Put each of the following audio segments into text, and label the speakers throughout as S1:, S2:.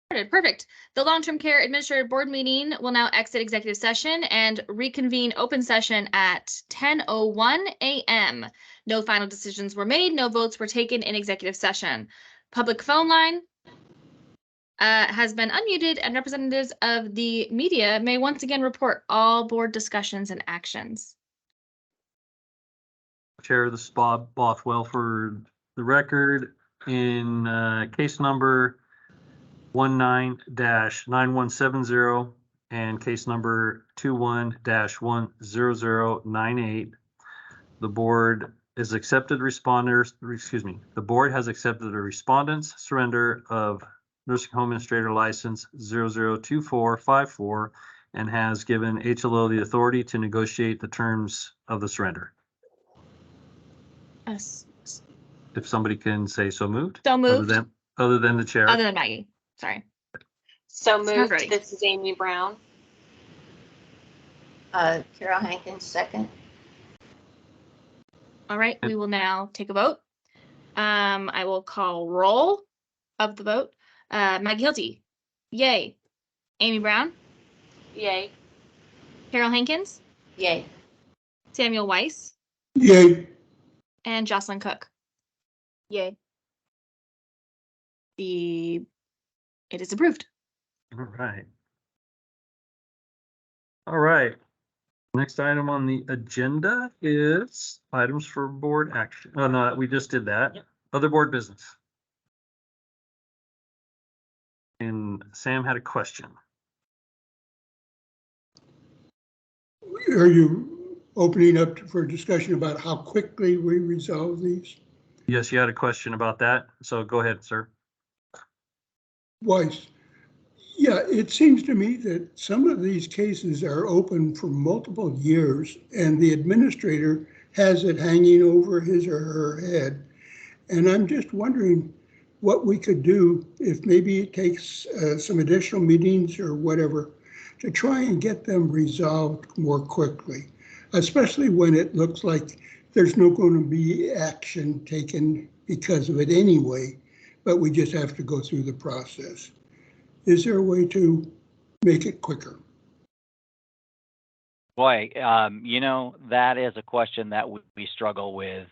S1: Perfect. The Long-Term Care Administrative Board meeting will now exit executive session and reconvene open session at 10:01 a.m. No final decisions were made. No votes were taken in executive session. Public phone line has been unmuted, and representatives of the media may once again report all board discussions and actions.
S2: Chair, this is Bob Bothwell for the record. In case number 19-9170 and case number 21-10098, the board is accepted responders, the board has accepted the respondent's surrender of nursing home administrator license 002454 and has given HLO the authority to negotiate the terms of the surrender.
S1: Yes.
S2: If somebody can say so moved.
S1: So moved.
S2: Other than the chair.
S1: Other than Maggie. Sorry.
S3: So moved.
S1: Ready.
S3: This is Amy Brown.
S4: Carol Hankins, second.
S1: All right, we will now take a vote. I will call roll of the vote. Maggie Hilty, yay. Amy Brown,
S3: Yay.
S1: Carol Hankins,
S4: Yay.
S1: Samuel Weiss,
S5: Yay.
S1: and Jocelyn Cook. Yay. It is approved.
S2: All right. All right. Next item on the agenda is items for board action. Oh, no, we just did that. Yep. Other board business. And Sam had a question.
S5: Are you opening up for a discussion about how quickly we resolve these?
S2: Yes, you had a question about that. So go ahead, sir.
S5: Weiss. Yeah, it seems to me that some of these cases are open for multiple years and the administrator has it hanging over his or her head. And I'm just wondering what we could do if maybe it takes some additional meetings or whatever to try and get them resolved more quickly, especially when it looks like there's no going to be action taken because of it anyway, but we just have to go through the process. Is there a way to make it quicker?
S6: Boy, you know, that is a question that we struggle with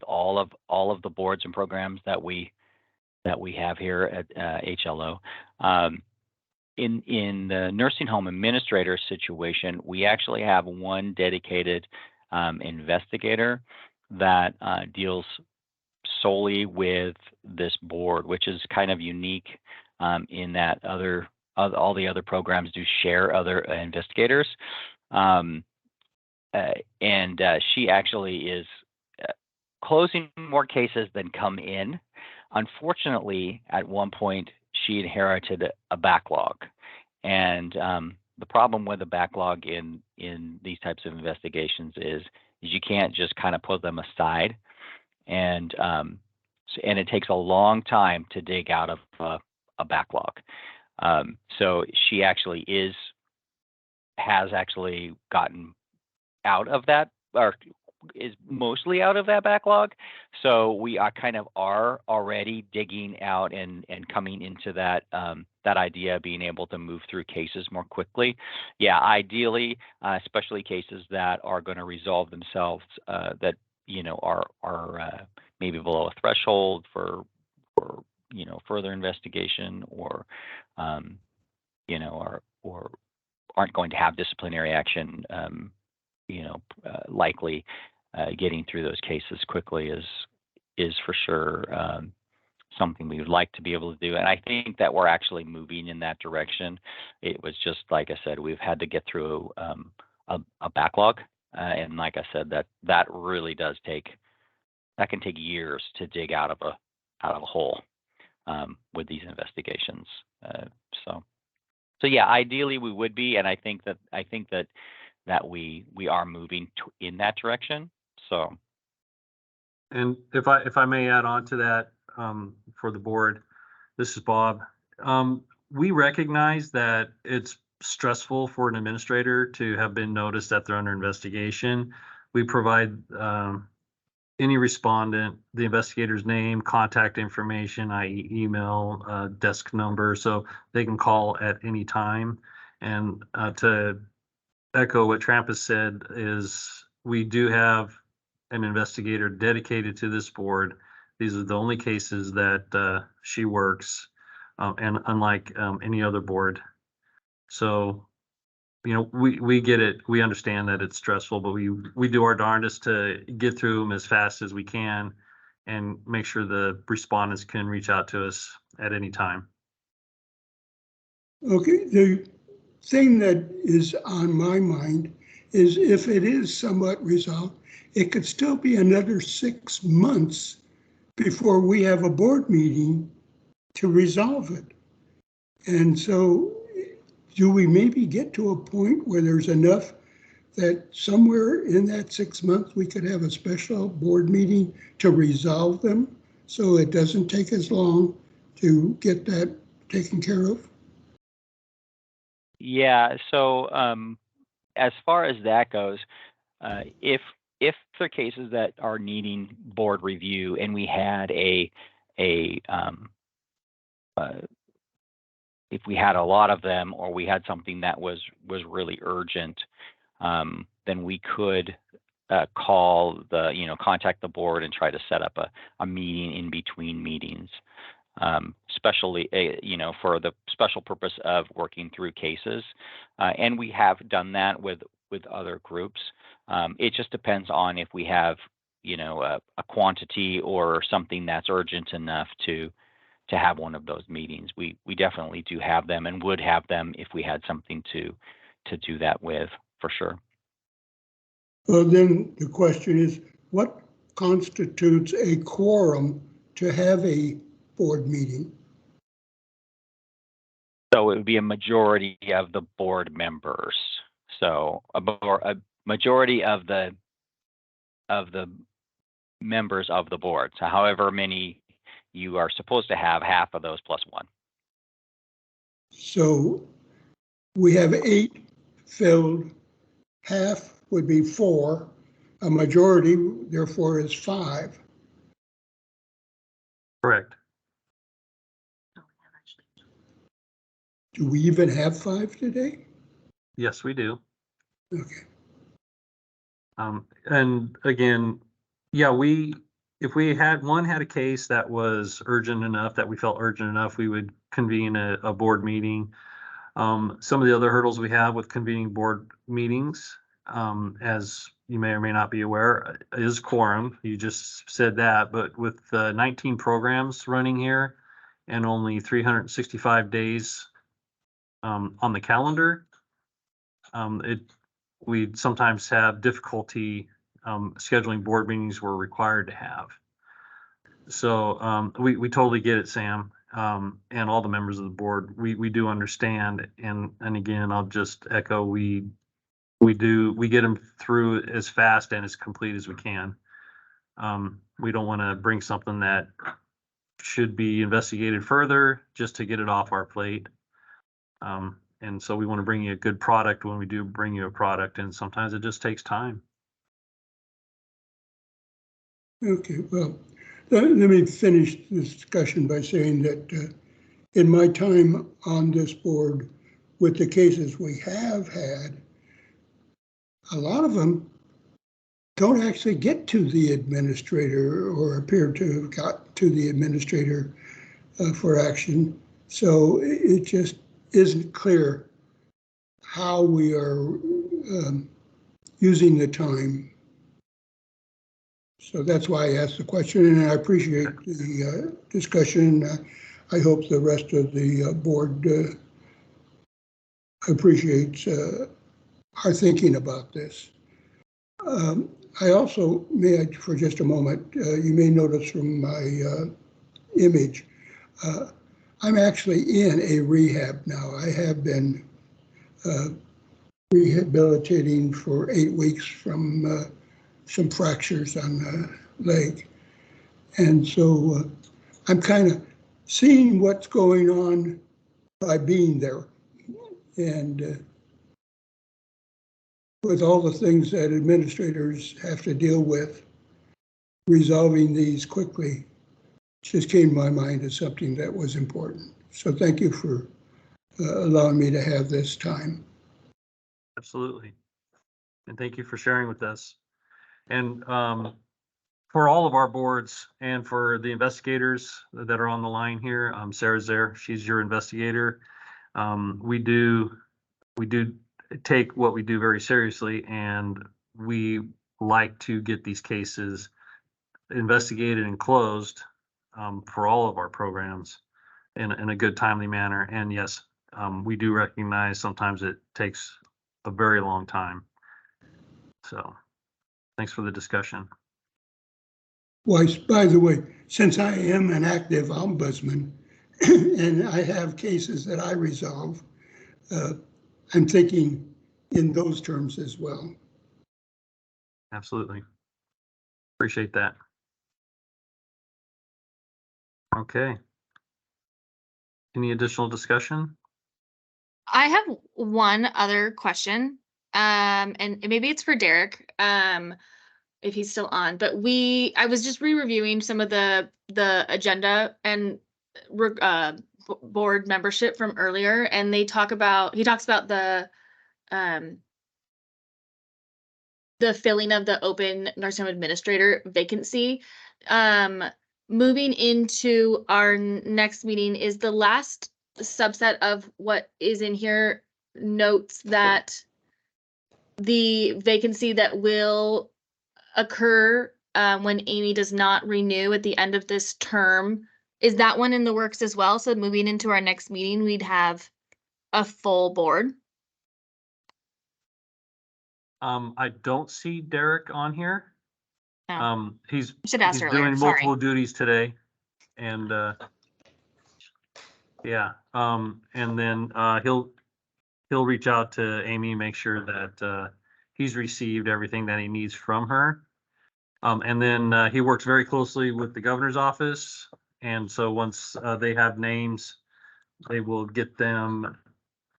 S6: all of the boards and programs that we have here at HLO. In the nursing home administrator situation, we actually have one dedicated investigator that deals solely with this board, which is kind of unique in that all the other programs do share other investigators. And she actually is closing more cases than come in. Unfortunately, at one point, she inherited a backlog. And the problem with a backlog in these types of investigations is you can't just kind of put them aside. And it takes a long time to dig out of a backlog. So she actually has actually gotten out of that, or is mostly out of that backlog. So we are already digging out and coming into that that idea of being able to move through cases more quickly. Yeah, ideally, especially cases that are going to resolve themselves that are maybe below a threshold for further investigation, or or aren't going to have disciplinary action. Likely getting through those cases quickly is for sure something we would like to be able to do. And I think that we're actually moving in that direction. It was just, like I said, we've had to get through a backlog. And like I said, that really does can take years to dig out of a hole with these investigations. So yeah, ideally we would be, and I think that we are moving in that direction. So,
S2: and if I may add on to that, for the board, this is Bob. We recognize that it's stressful for an administrator to have been noticed that they're under investigation. We provide any respondent, the investigator's name, contact information, i.e. email, desk number, so they can call at any time. And to echo what Trampus said is we do have an investigator dedicated to this board. These are the only cases that she works, and unlike any other board. So, you know, we get it. We understand that it's stressful, but we do our darndest to get through them as fast as we can and make sure the respondents can reach out to us at any time.
S5: Okay, the thing that is on my mind is if it is somewhat resolved, it could still be another 6 months before we have a board meeting to resolve it. And so do we maybe get to a point where there's enough that somewhere in that 6 months we could have a special board meeting to resolve them so it doesn't take as long to get that taken care of?
S6: Yeah, so as far as that goes, if there are cases that are needing board review and we had if we had a lot of them or we had something that was really urgent, then we could contact the board and try to set up a meeting in between meetings, especially for the special purpose of working through cases. And we have done that with other groups. It just depends on if we have a quantity or something that's urgent enough to have one of those meetings. We definitely do have them and would have them if we had something to do that with, for sure.
S5: Well, then the question is, what constitutes a quorum to have a board meeting?
S6: So it would be a majority of the board members. So a majority of the members of the board. So however many you are supposed to have, half of those plus one.
S5: So we have 8 filled, half would be 4, a majority therefore is 5.
S2: Correct.
S5: Do we even have 5 today?
S2: Yes, we do.
S5: Okay.
S2: And again, yeah, if we had a case that was urgent enough, that we felt urgent enough, we would convene a board meeting. Some of the other hurdles we have with convening board meetings, as you may or may not be aware, is quorum. You just said that, but with 19 programs running here and only 365 days on the calendar, we'd sometimes have difficulty scheduling board meetings we're required to have. So we totally get it, Sam, and all the members of the board. We do understand, and again, I'll just echo, we get them through as fast and as complete as we can. We don't want to bring something that should be investigated further just to get it off our plate. And so we want to bring you a good product when we do bring you a product, and sometimes it just takes time.
S5: Okay, well, let me finish this discussion by saying that in my time on this board, with the cases we have had, a lot of them don't actually get to the administrator or appear to have got to the administrator for action. So it just isn't clear how we are using the time. So that's why I asked the question, and I appreciate the discussion. I hope the rest of the board appreciates our thinking about this. I also, for just a moment, you may notice from my image, I'm actually in a rehab now. I have been rehabilitating for 8 weeks from some fractures on the leg. And so I'm kind of seeing what's going on by being there. And with all the things that administrators have to deal with, resolving these quickly just came to my mind as something that was important. So thank you for allowing me to have this time.
S2: Absolutely. And thank you for sharing with us. And for all of our boards and for the investigators that are on the line here, Sarah's there. She's your investigator. We do take what we do very seriously, and we like to get these cases investigated and closed for all of our programs in a good, timely manner. And yes, we do recognize sometimes it takes a very long time. So thanks for the discussion.
S5: Well, by the way, since I am an active ombudsman and I have cases that I resolve, I'm thinking in those terms as well.
S2: Absolutely. Appreciate that. Okay. Any additional discussion?
S1: I have one other question, and maybe it's for Derek, if he's still on. But I was just re-reviewing some of the agenda and board membership from earlier, and he talks about the filling of the open nursing home administrator vacancy. Moving into our next meeting, is the last subset of what is in here notes that the vacancy that will occur when Amy does not renew at the end of this term, is that one in the works as well? So moving into our next meeting, we'd have a full board.
S2: I don't see Derek on here.
S1: Oh.
S2: He's
S1: Should ask earlier,
S2: doing
S1: sorry.
S2: multiple duties today, and yeah, and then he'll reach out to Amy, make sure that he's received everything that he needs from her. And then he works very closely with the governor's office, and so once they have names, they will get them.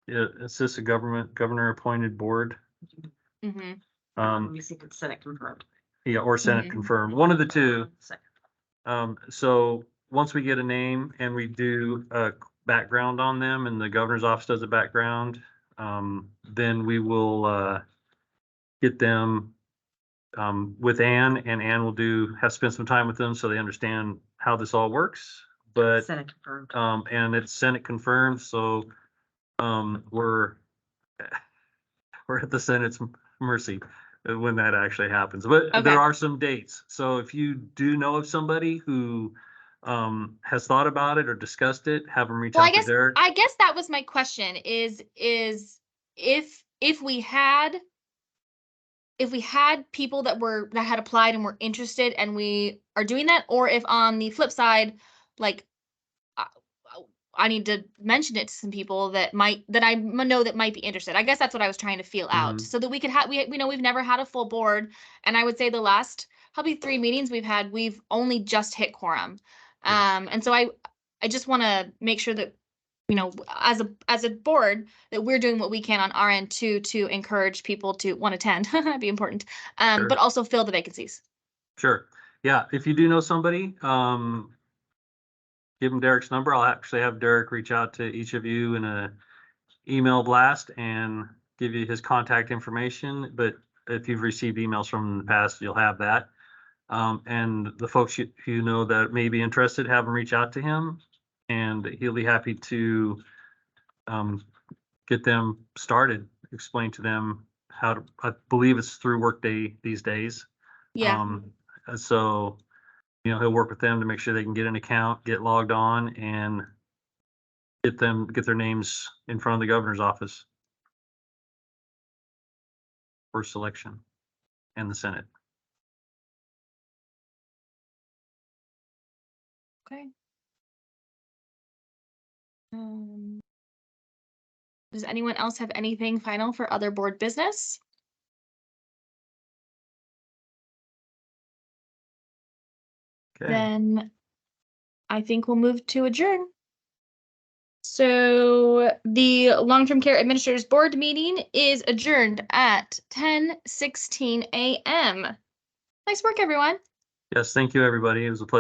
S2: Is this a governor appointed board?
S1: Mm-hmm.
S3: We see the Senate confirmed.
S2: Yeah, or Senate confirmed, one of the two. So once we get a name and we do a background on them, and the governor's office does a background, then we will get them with Ann, and Ann will have spent some time with them so they understand how this all works. But
S3: Senate confirmed.
S2: And it's Senate confirmed, so we're at the Senate's mercy when that actually happens. But
S1: Okay.
S2: There are some dates. So if you do know of somebody who has thought about it or discussed it, have them reach out to Derek.
S1: I guess that was my question, is if we had people that had applied and were interested, and we are doing that, or if on the flip side, like I need to mention it to some people that I know that might be interested. I guess that's what I was trying to feel out, so that we could have, we know we've never had a full board, and I would say the last probably 3 meetings we've only just hit quorum. And so I just want to make sure that, as a board, that we're doing what we can on our end to encourage people to want to attend. That'd be important.
S2: Sure.
S1: But also fill the vacancies.
S2: Sure. Yeah. If you do know somebody, give them Derek's number. I'll actually have Derek reach out to each of you in a email blast and give you his contact information. But if you've received emails from him in the past, you'll have that. And the folks you know that may be interested, have them reach out to him, and he'll be happy to get them started, explain to them how to, I believe it's through Workday these days.
S1: Yeah.
S2: So, he'll work with them to make sure they can get an account, get logged on, and get their names in front of the governor's office for selection and the Senate.
S1: Okay. Does anyone else have anything final for other board business?
S2: Okay.
S1: Then I think we'll move to adjourn. So the Long-Term Care Administrators Board meeting is adjourned at 10:16 a.m. Nice work, everyone.
S2: Yes, thank you, everybody. It was a pleasure.